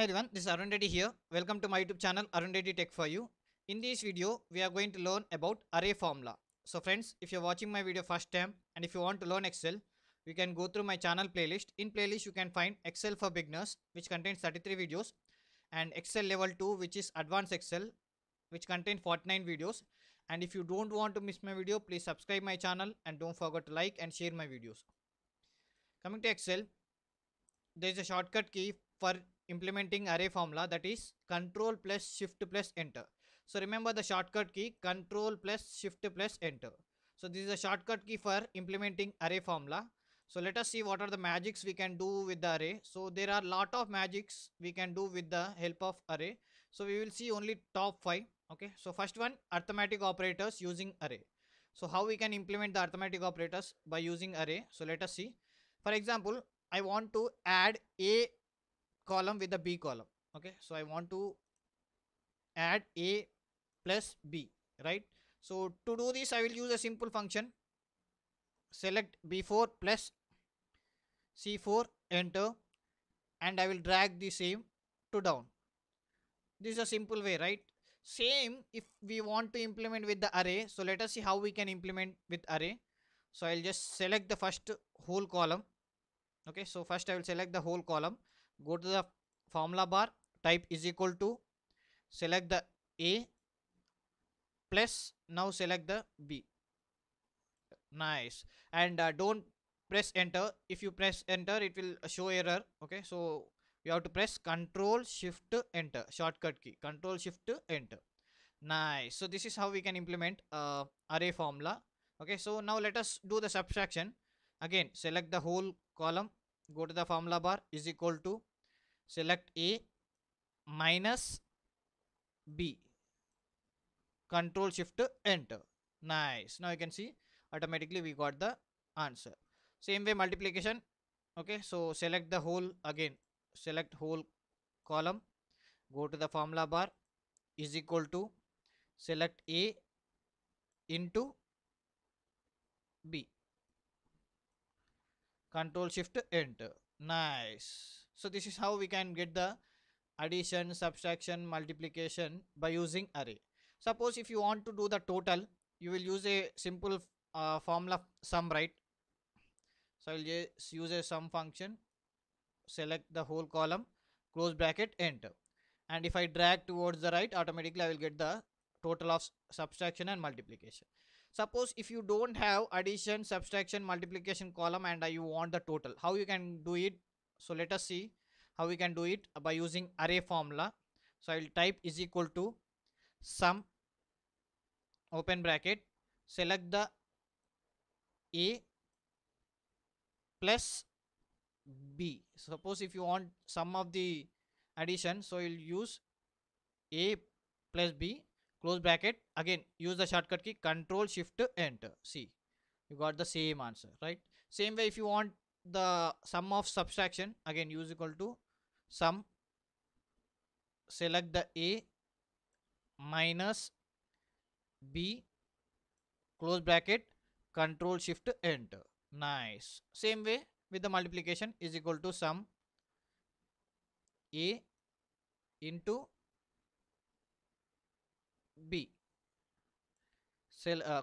Hi everyone, this is Arun Reddy here. Welcome to my YouTube channel Arun Reddy Tech for You. In this video, we are going to learn about array formula. So friends, if you're watching my video first time and if you want to learn Excel, you can go through my channel playlist. In playlist, you can find Excel for beginners, which contains 33 videos, and Excel level 2, which is advanced Excel, which contains 49 videos. And if you don't want to miss my video, please subscribe my channel and don't forget to like and share my videos. Coming to Excel, there is a shortcut key for implementing array formula, that is control plus shift plus enter. So remember the shortcut key control plus shift plus enter. So this is a shortcut key for implementing array formula. So let us see what are the magics we can do with the array. So there are lot of magics we can do with the help of array. So we will see only top 5. Okay, so first one, arithmetic operators using array. So how we can implement the arithmetic operators by using array. So let us see. For example, I want to add a column with the b column. Okay, so I want to add a plus b, right? So to do this, I will use a simple function. Select b4 plus c4, enter, and I will drag the same to down. This is a simple way, right? Same if we want to implement with the array. So let us see how we can implement with array. So I'll just select the first whole column. Okay, so first I will select the whole column, go to the formula bar, type is equal to, select the a plus, now select the b. Nice. And don't press enter. If you press enter, it will show error. Okay, so you have to press control shift enter, shortcut key control shift enter. Nice. So this is how we can implement array formula. Okay, so now let us do the subtraction. Again, select the whole column, go to the formula bar, is equal to, select a minus b, control shift enter. Nice. Now you can see automatically we got the answer. Same way multiplication. Okay, so select the whole, again select whole column, go to the formula bar, is equal to, select a into b, control shift enter. Nice. So this is how we can get the addition, subtraction, multiplication by using array. Suppose if you want to do the total, you will use a simple formula sum, right? So I will just use a sum function, select the whole column, close bracket, enter, and if I drag towards the right, automatically I will get the total of subtraction and multiplication. Suppose if you don't have addition, subtraction, multiplication column and you want the total, how you can do it? So let us see how we can do it by using array formula. So I will type is equal to sum, open bracket, select the a plus b. Suppose if you want sum of the addition, so you'll use a plus b, close bracket, again use the shortcut key control shift enter. See, you got the same answer, right? Same way if you want the sum of subtraction, again use equal to sum, select the a minus b, close bracket, control shift enter. Nice. Same way with the multiplication, is equal to sum a into b,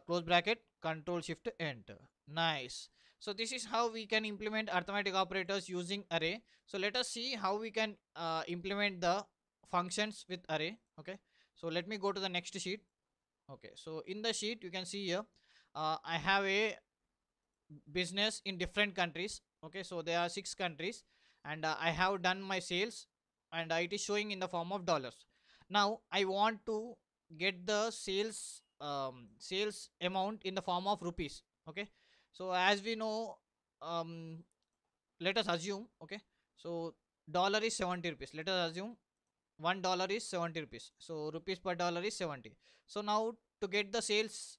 close bracket, control shift enter. Nice. So this is how we can implement arithmetic operators using array. So let us see how we can implement the functions with array. Okay, so let me go to the next sheet. Okay, so in the sheet you can see here I have a business in different countries. Okay, so there are 6 countries, and I have done my sales, and it is showing in the form of dollars. Now I want to get the sales amount in the form of rupees. Okay, so as we know, um, let us assume, okay, so dollar is 70 rupees. Let us assume $1 is 70 rupees, so rupees per dollar is 70. So now to get the sales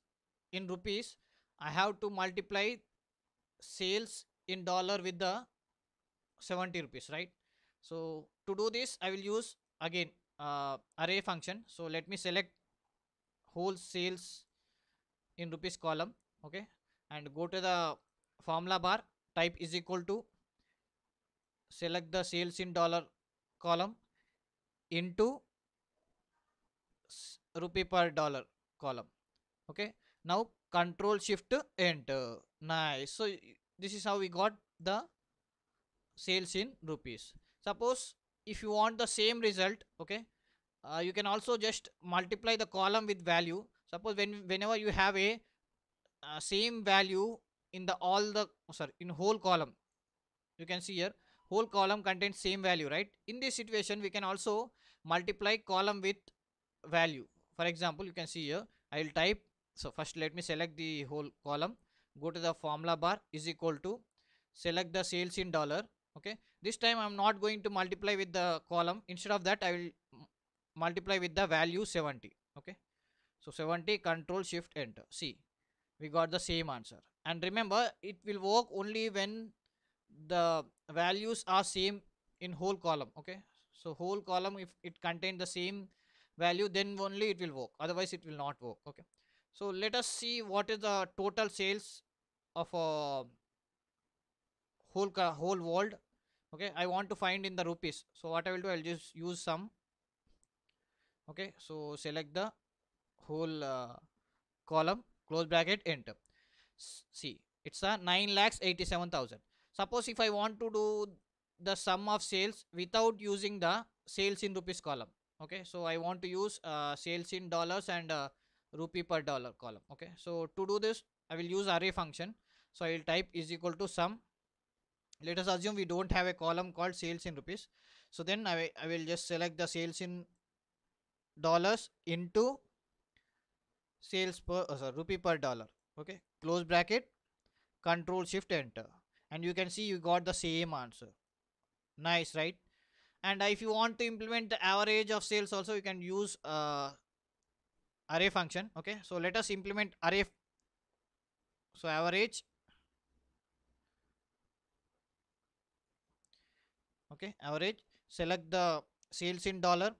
in rupees, I have to multiply sales in dollar with the 70 rupees, right? So to do this, I will use again array function. So let me select whole sales in rupees column. Okay, and go to the formula bar, type is equal to, select the sales in dollar column, into rupee per dollar column. Okay, now control shift enter. Nice. So this is how we got the sales in rupees. Suppose if you want the same result, okay, you can also just multiply the column with value. Suppose whenever you have a same value in the all the sorry in whole column, you can see here whole column contains same value, right? In this situation we can also multiply column with value. For example, you can see here I will type. So first let me select the whole column, go to the formula bar, is equal to, select the sales in dollar. Okay, this time I'm not going to multiply with the column, instead of that I will multiply with the value 70. Okay, so 70, control shift enter. See, we got the same answer. And remember, it will work only when the values are same in whole column. Okay, so whole column, if it contain the same value, then only it will work, otherwise it will not work. Okay, so let us see what is the total sales of a whole world. Okay, I want to find in the rupees, so what I will do, I'll just use some. Okay, so select the whole column, close bracket, enter. See, it's a 9,87,000. Suppose if I want to do the sum of sales without using the sales in rupees column. Okay, so I want to use sales in dollars and rupee per dollar column. Okay, so to do this I will use array function. So I will type is equal to sum. Let us assume we don't have a column called sales in rupees, so then I will just select the sales in dollars into sales per sorry, rupee per dollar. Okay, close bracket, control shift enter, and you can see you got the same answer. Nice, right? And if you want to implement the average of sales also, you can use array function. Okay, so let us implement array. So average. Okay, average, select the sales in dollar.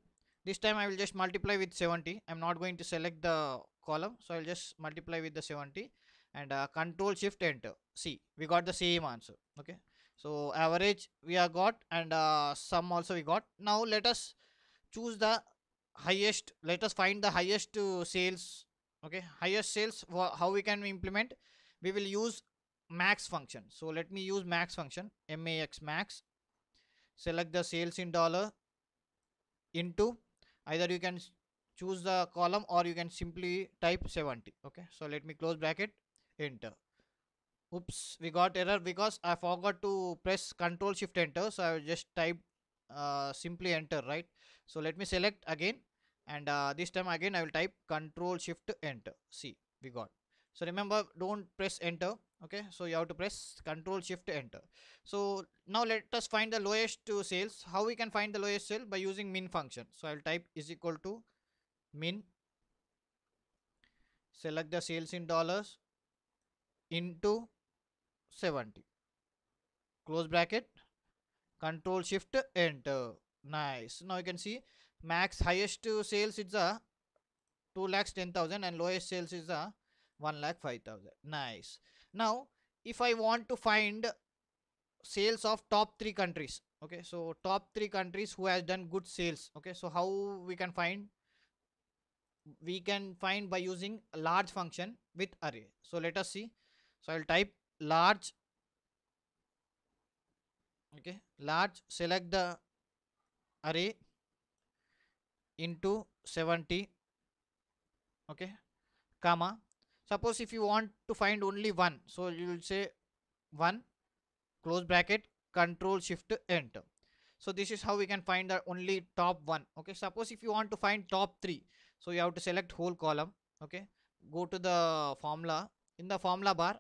This time I will just multiply with 70. I'm not going to select the column, so I'll just multiply with the 70 and control shift enter. See, we got the same answer. Okay, so average we have got, and sum also we got. Now let us choose the highest. Let us find the highest sales. Okay, highest sales. How we can implement? We will use max function. So let me use max function, max. Select the sales in dollar into, either you can choose the column or you can simply type 70. Okay, so let me close bracket, enter. Oops, we got error because I forgot to press control shift enter, so I will just type simply enter, right? So let me select again, and this time again I will type control shift enter. See, we got. So remember, don't press enter. Okay, so you have to press control shift enter. So now let us find the lowest sales. How we can find the lowest sale? By using min function. So I'll type is equal to min, select the sales in dollars into 70, close bracket, control shift enter. Nice. Now you can see max highest sales is a 2,10,000 and lowest sales is a 1,05,000. Nice. Now if I want to find sales of top 3 countries, okay, so top 3 countries who has done good sales. Okay, so how we can find? We can find by using a large function with array. So let us see. So I'll type large. Okay, large, select the array into 70. Okay, comma, suppose if you want to find only one, so you will say 1, close bracket, control shift enter. So this is how we can find the only top 1. Okay, suppose if you want to find top 3, so you have to select whole column. Okay, go to the formula, in the formula bar,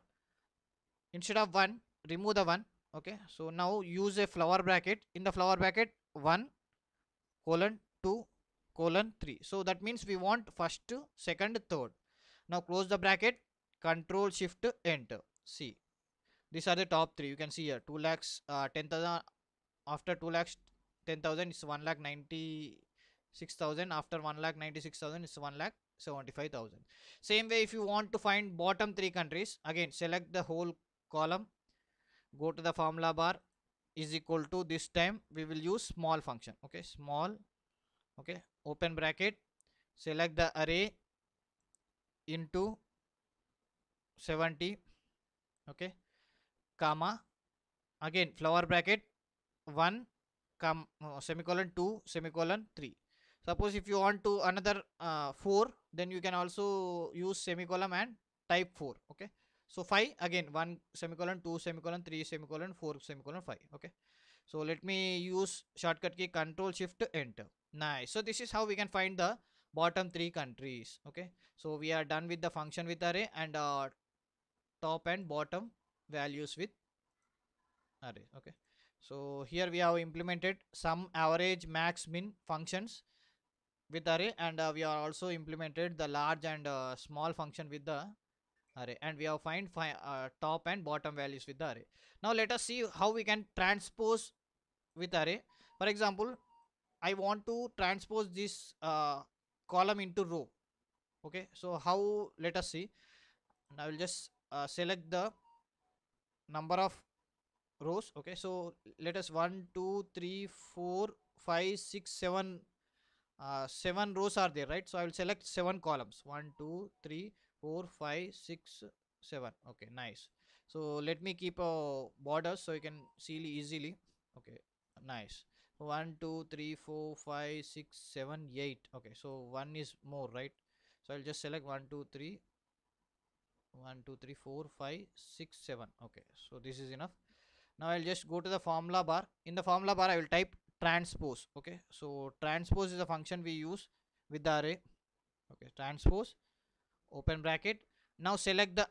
instead of 1, remove the 1. Okay, so now use a flower bracket, in the flower bracket 1 colon 2 colon 3. So that means we want first, second, third. Now close the bracket, control shift enter. See, these are the top 3. You can see here 2 lakhs 10,000. After 2 lakhs 10,000 is 1 lakh 96,000. After 1 lakh 96,000 is 1 lakh 75,000. Same way, if you want to find bottom 3 countries, again select the whole column, go to the formula bar, is equal to, this time we will use small function. Okay, small, okay, open bracket, select the array into 70, okay, comma, again flower bracket 1 semicolon 2 semicolon 3. Suppose if you want to another 4, then you can also use semicolon and type 4, okay. So 5, again 1 semicolon 2 semicolon 3 semicolon 4 semicolon 5, okay. So let me use shortcut key control shift enter. Nice. So this is how we can find the bottom 3 countries, okay. So we are done with the function with array and top and bottom values with array, okay. So here we have implemented some average max min functions with array, and we are also implemented the large and small function with the array, and we have find top and bottom values with the array. Now let us see how we can transpose with array. For example, I want to transpose this column into row, okay. So how, let us see. And I will just select the number of rows, okay. So let us 1 2 3 4 5 6 7, 7 rows are there, right? So I will select 7 columns, 1 2 3 4 5 6 7, okay, nice. So let me keep a border so you can see easily, okay, nice. 1 2 3 4 5 6 7 8, okay. So one is more, right? So I'll just select 1 2 3 1 2 3 4 5 6 7, okay. So this is enough. Now I'll just go to the formula bar. In the formula bar I will type transpose, okay. So transpose is a function we use with the array, okay. Transpose, open bracket. Now select the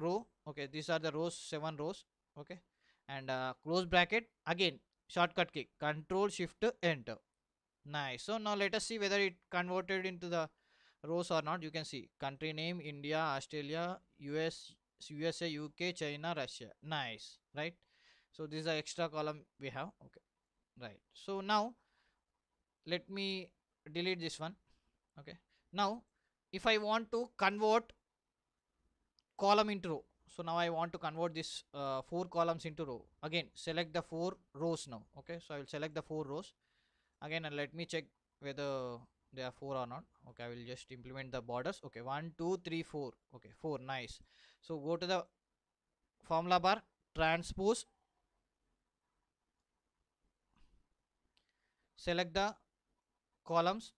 row, okay. These are the rows, 7 rows, okay. And close bracket, again shortcut key control shift enter. Nice. So now let us see whether it converted into the rows or not. You can see country name India, Australia, USA, UK, China, Russia. Nice, right? So this is the extra column we have, okay, right. So now let me delete this one, okay. Now if I want to convert column into row, so now I want to convert this 4 columns into row. Again select the 4 rows now, okay. So I will select the 4 rows again, and let me check whether they are 4 or not, okay. I will just implement the borders, okay. 1 2 3 4, okay, 4, nice. So go to the formula bar, transpose, select the columns,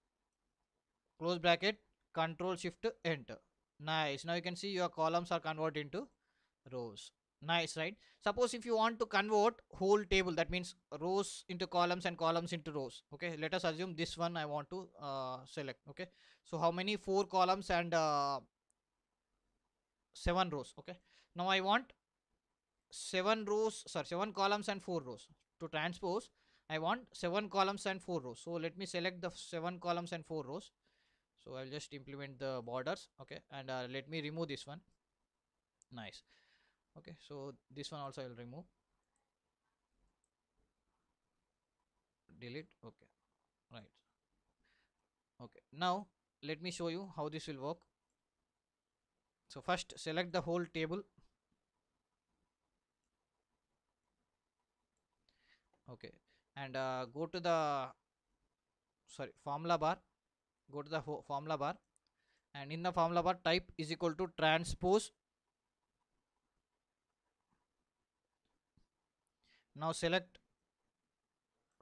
close bracket, control shift enter. Nice. Now you can see your columns are converted into rows. Nice, right? Suppose if you want to convert whole table, that means rows into columns and columns into rows, okay. Let us assume this one I want to select, okay. So how many? 4 columns and 7 rows, okay. Now I want 7 rows, sorry, 7 columns and 4 rows. To transpose I want 7 columns and 4 rows. So let me select the 7 columns and 4 rows. So I'll just implement the borders, okay. And let me remove this one. Nice, okay. So this one also I'll remove, delete, okay, right, okay. Now let me show you how this will work. So first select the whole table, okay. And go to the, sorry, formula bar, go to the formula bar, and in the formula bar type is equal to transpose. Now select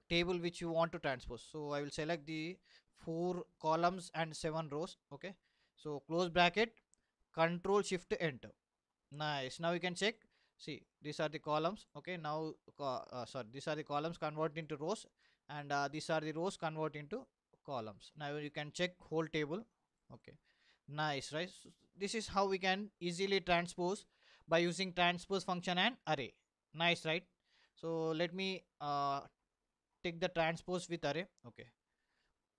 table which you want to transpose. So I will select the 4 columns and 7 rows, okay. So close bracket, control shift enter. Nice. Now you can check, see these are the columns, okay. Now sorry, these are the columns convert into rows, and these are the rows convert into columns. Now you can check whole table, okay. Nice, right? So this is how we can easily transpose by using transpose function and array. Nice, right? So let me take the transpose with array, okay.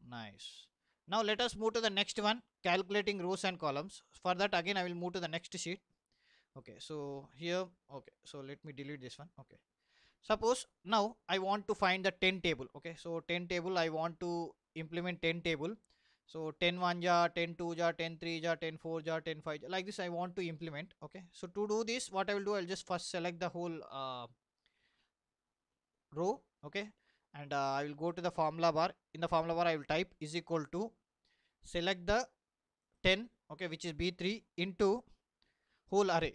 Nice. Now let us move to the next one, calculating rows and columns. For that again I will move to the next sheet, okay. So here, okay, so let me delete this one, okay. Suppose now I want to find the 10 table, okay. So 10 table I want to implement 10 table. So 10 1 ja, 10 2 ja, 10 3 ja, 10 4 ja, 10 5 ja, like this I want to implement, okay. So to do this, what I will do, I'll just first select the whole row, okay. and I will go to the formula bar. In the formula bar I will type is equal to select the 10, okay, which is b3 into whole array.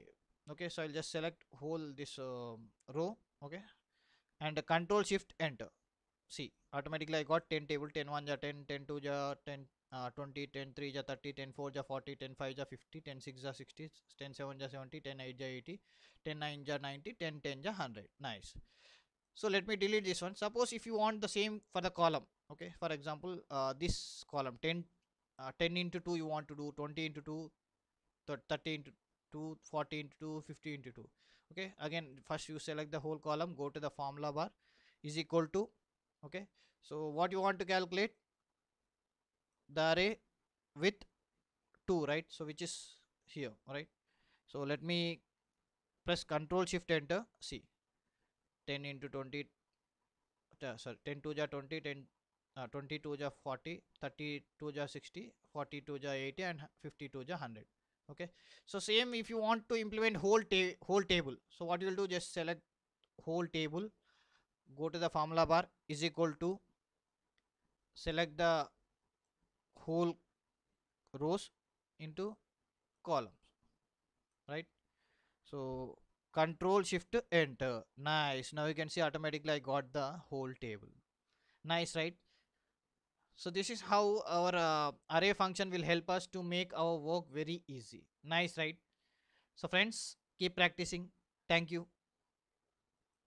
Okay, so I'll just select whole this row, okay, and control shift enter. See, automatically I got 10 table. 10 1 ja 10, 10 2 ja 10, 20, 10 3 ja 30, 10 4 ja 40, 10 5 ja 50, 10 6 ja 60, 10 7 ja 70, 10 8 ja 80, 10 9 ja 90, 10 10 ja 100. Nice. So let me delete this one. Suppose if you want the same for the column, okay, for example, this column 10, 10 into 2 you want to do, 20 into 2, 30 into 2, 40 into 2, 50 into 2. Okay, again first you select the whole column, go to the formula bar, is equal to, okay, so what you want to calculate, the array with 2, right? So which is here, right? So let me press control shift enter. See, 10 into 20, sorry, 10 2 ja 20, 10 22 ja 40, 32 ja 60, 42 ja 80, and 52 ja 100. Okay, so same if you want to implement whole table, so what you will do, just select whole table, go to the formula bar, is equal to select the whole rows into columns, right? So control shift enter. Nice, now you can see automatically I got the whole table. Nice, right? So this is how our array function will help us to make our work very easy. Nice, right? So friends, keep practicing. Thank you.